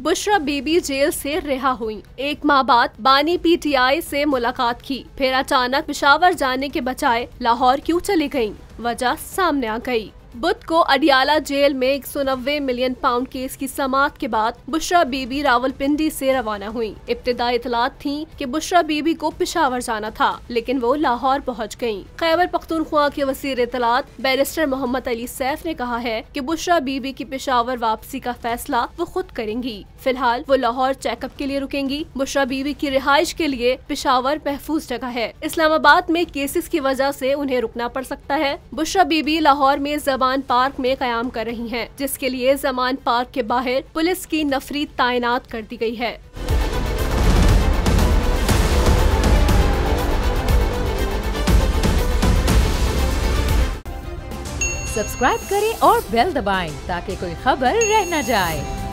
Bushra Bibi jail से रिहा हुई। 1 माह बाद बानी पीटीआई से मुलाकात की, फिर अचानक पेशावर जाने के बजाय लाहौर क्यों चली गयी? वजह सामने आ गई। बुध को अडियाला जेल में 190 मिलियन पाउंड केस की समाअत के बाद बुशरा बीबी रावलपिंडी से रवाना हुई। इब्तिदाई इतलात थी कि बुशरा बीबी को पेशावर जाना था, लेकिन वो लाहौर पहुंच गयीं। खैबर पख्तूनख्वा के वसीर इतलात बैरिस्टर मोहम्मद अली सैफ ने कहा है कि बुशरा बीबी की पेशावर वापसी का फैसला वो खुद करेंगी। फिलहाल वो लाहौर चेकअप के लिए रुकेंगी। बुशरा बीबी की रिहाइश के लिए पेशावर महफूज जगह है। इस्लामाबाद में केसेस की वजह से उन्हें रुकना पड़ सकता है। बुशरा बीबी लाहौर में जमान पार्क में कयाम कर रही हैं, जिसके लिए जमान पार्क के बाहर पुलिस की नफरी तैनात कर दी गई है। सब्सक्राइब करें और बेल दबाएं ताकि कोई खबर रह न जाए।